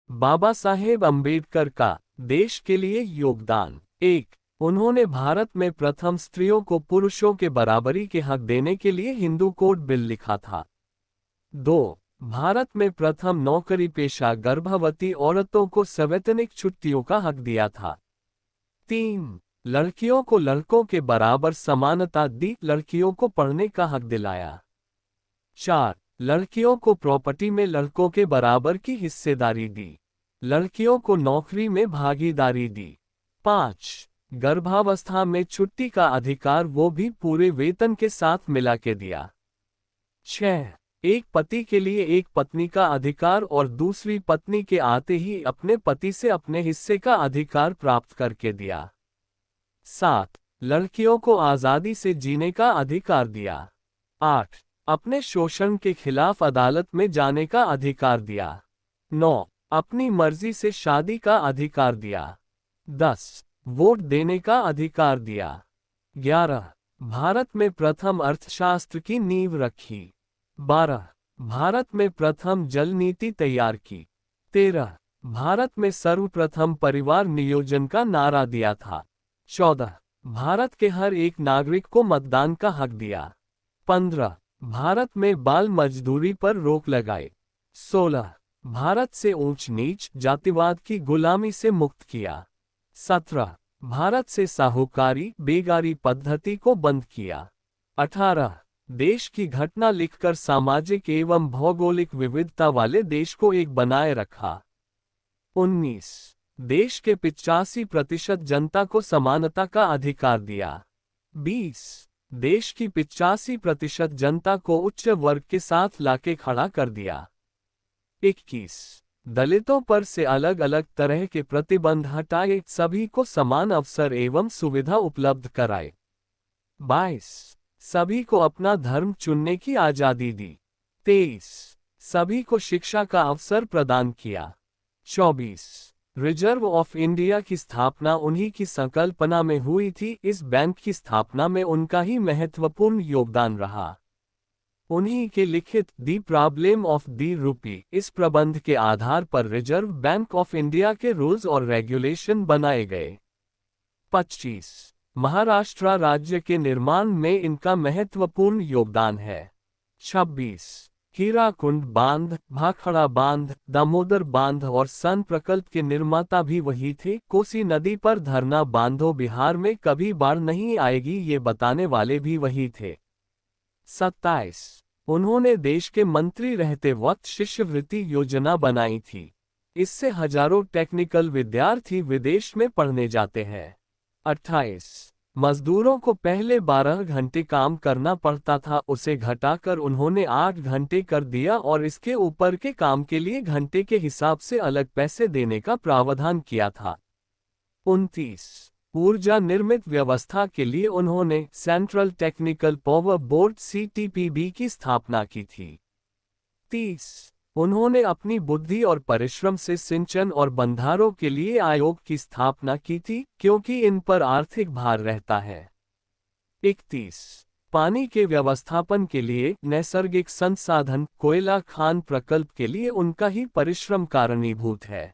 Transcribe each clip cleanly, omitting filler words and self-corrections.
बाबा साहेब अम्बेडकर का देश के लिए योगदान। 1. उन्होंने भारत में प्रथम स्त्रियों को पुरुषों के बराबरी के हक देने के लिए हिंदू कोड बिल लिखा था। 2. भारत में प्रथम नौकरी पेशा गर्भवती औरतों को संवैतनिक छुट्टियों का हक दिया था। 3. लड़कियों को लड़कों के बराबर समानता दी, लड़कियों को पढ़ने का हक दिलाया। 4. लड़कियों को प्रॉपर्टी में लड़कों के बराबर की हिस्सेदारी दी, लड़कियों को नौकरी में भागीदारी दी। 5. गर्भावस्था में छुट्टी का अधिकार, वो भी पूरे वेतन के साथ मिला के दिया। 6. एक पति के लिए एक पत्नी का अधिकार और दूसरी पत्नी के आते ही अपने पति से अपने हिस्से का अधिकार प्राप्त करके दिया। 7. लड़कियों को आज़ादी से जीने का अधिकार दिया। 8. अपने शोषण के खिलाफ अदालत में जाने का अधिकार दिया। 9. अपनी मर्जी से शादी का अधिकार दिया। 10. वोट देने का अधिकार दिया। 11. भारत में प्रथम अर्थशास्त्र की नींव रखी। 12. भारत में प्रथम जल नीति तैयार की। 13. भारत में सर्वप्रथम परिवार नियोजन का नारा दिया था। 14. भारत के हर एक नागरिक को मतदान का हक दिया। 15. भारत में बाल मजदूरी पर रोक लगाई। 16. भारत से ऊंच नीच जातिवाद की गुलामी से मुक्त किया। 17. भारत से साहूकारी बेगारी पद्धति को बंद किया। 18. देश की घटना लिखकर सामाजिक एवं भौगोलिक विविधता वाले देश को एक बनाए रखा। 19. देश के 85% जनता को समानता का अधिकार दिया। 20. देश की 85% जनता को उच्च वर्ग के साथ लाके खड़ा कर दिया। 21. दलितों पर से अलग अलग तरह के प्रतिबंध हटाए, सभी को समान अवसर एवं सुविधा उपलब्ध कराए। 22. सभी को अपना धर्म चुनने की आजादी दी। 23. सभी को शिक्षा का अवसर प्रदान किया। 24. रिजर्व ऑफ इंडिया की स्थापना उन्हीं की संकल्पना में हुई थी, इस बैंक की स्थापना में उनका ही महत्वपूर्ण योगदान रहा। उन्हीं के लिखित दी प्रॉब्लम ऑफ दी रूपी इस प्रबंध के आधार पर रिजर्व बैंक ऑफ इंडिया के रूल्स और रेगुलेशन बनाए गए। 25. महाराष्ट्र राज्य के निर्माण में इनका महत्वपूर्ण योगदान है। 26. हीराकुंड बांध, भाखड़ा बांध, दामोदर बांध और सन प्रकल्प के निर्माता भी वही थे। कोसी नदी पर धरना बांधो, बिहार में कभी बाढ़ नहीं आएगी, ये बताने वाले भी वही थे। 27. उन्होंने देश के मंत्री रहते वक्त शिष्यवृत्ति योजना बनाई थी, इससे हजारों टेक्निकल विद्यार्थी विदेश में पढ़ने जाते हैं। 28. मजदूरों को पहले 12 घंटे काम करना पड़ता था, उसे घटाकर उन्होंने 8 घंटे कर दिया और इसके ऊपर के काम के लिए घंटे के हिसाब से अलग पैसे देने का प्रावधान किया था। 29. ऊर्जा निर्मित व्यवस्था के लिए उन्होंने central technical power board CTPB की स्थापना की थी। 30. उन्होंने अपनी बुद्धि और परिश्रम से सिंचन और बंधारों के लिए आयोग की स्थापना की थी, क्योंकि इन पर आर्थिक भार रहता है। 31. पानी के व्यवस्थापन के लिए नैसर्गिक संसाधन कोयला खान प्रकल्प के लिए उनका ही परिश्रम कारणीभूत है।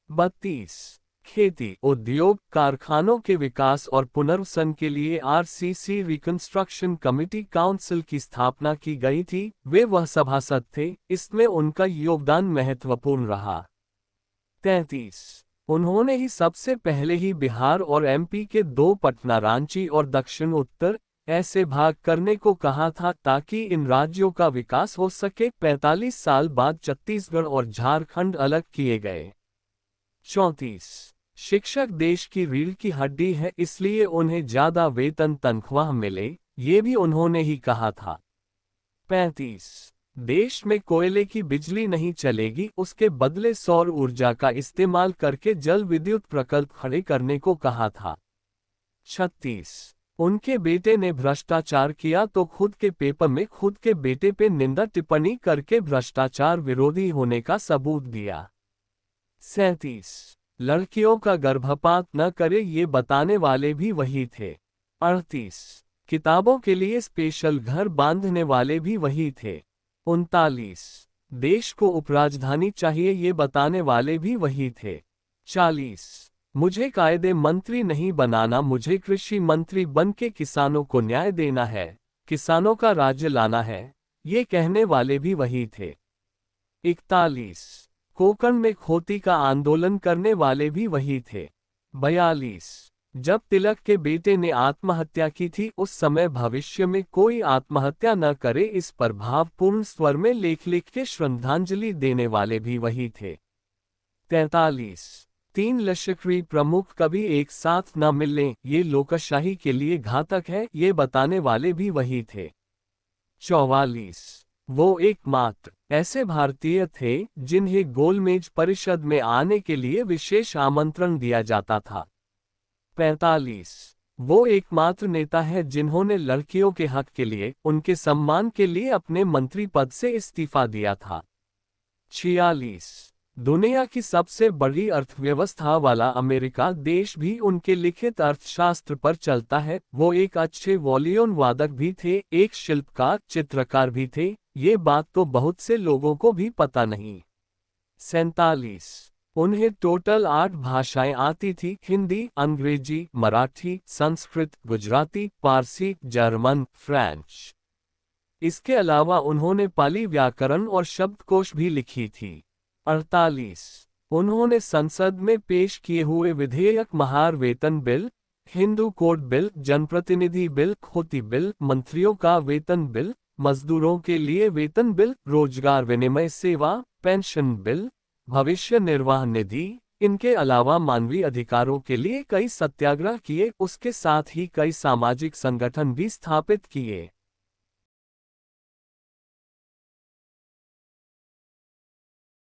32. खेती उद्योग कारखानों के विकास और पुनर्वसन के लिए RCC रिकंस्ट्रक्शन कमिटी काउंसिल की स्थापना की गई थी, वे वह सभासद थे, इसमें उनका योगदान महत्वपूर्ण रहा। 33. उन्होंने ही सबसे पहले ही बिहार और MP के 2 पटना, रांची और दक्षिण उत्तर ऐसे भाग करने को कहा था ताकि इन राज्यों का विकास हो सके। 45 साल बाद छत्तीसगढ़ और झारखंड अलग किए गए। 34. शिक्षक देश की रीढ़ की हड्डी है, इसलिए उन्हें ज्यादा वेतन तनख्वाह मिले, ये भी उन्होंने ही कहा था। 35. देश में कोयले की बिजली नहीं चलेगी, उसके बदले सौर ऊर्जा का इस्तेमाल करके जल विद्युत प्रकल्प खड़े करने को कहा था। 36. उनके बेटे ने भ्रष्टाचार किया तो खुद के पेपर में खुद के बेटे पे निंदा टिप्पणी करके भ्रष्टाचार विरोधी होने का सबूत दिया। 37. लड़कियों का गर्भपात न करे, ये बताने वाले भी वही थे। 38. किताबों के लिए स्पेशल घर बांधने वाले भी वही थे। 39. देश को उपराजधानी चाहिए ये बताने वाले भी वही थे। 40 मुझे कायदे मंत्री नहीं बनाना, मुझे कृषि मंत्री बनके किसानों को न्याय देना है, किसानों का राज्य लाना है, ये कहने वाले भी वही थे। 41 कोंकण में खोती का आंदोलन करने वाले भी वही थे। 42 जब तिलक के बेटे ने आत्महत्या की थी उस समय भविष्य में कोई आत्महत्या न करे इस पर भावपूर्ण स्वर में लेख लिख के श्रद्धांजलि देने वाले भी वही थे। 43 तीन लश्करी प्रमुख कभी एक साथ न मिलने, ये लोकशाही के लिए घातक है, ये बताने वाले भी वही थे। 44 वो एकमात्र ऐसे भारतीय थे जिन्हें गोलमेज परिषद में आने के लिए विशेष आमंत्रण दिया जाता था। 45 वो एकमात्र नेता है जिन्होंने लड़कियों के हक के लिए, उनके सम्मान के लिए अपने मंत्री पद से इस्तीफा दिया था। 46 दुनिया की सबसे बड़ी अर्थव्यवस्था वाला अमेरिका देश भी उनके लिखित अर्थशास्त्र पर चलता है। वो एक अच्छे वॉलियोन वादक भी थे, एक शिल्पकार चित्रकार भी थे, ये बात तो बहुत से लोगों को भी पता नहीं। 47 उन्हें टोटल 8 भाषाएं आती थी, हिंदी, अंग्रेजी, मराठी, संस्कृत, गुजराती, पारसी, जर्मन, फ्रेंच। इसके अलावा उन्होंने पाली व्याकरण और शब्दकोश भी लिखी थी। 48 उन्होंने संसद में पेश किए हुए विधेयक महार वेतन बिल, हिंदू कोड बिल, जनप्रतिनिधि बिल, खोती बिल, मंत्रियों का वेतन बिल, मजदूरों के लिए वेतन बिल, रोजगार विनिमय सेवा, पेंशन बिल, भविष्य निर्वाह निधि, इनके अलावा मानवीय अधिकारों के लिए कई सत्याग्रह किए, उसके साथ ही कई सामाजिक संगठन भी स्थापित किए।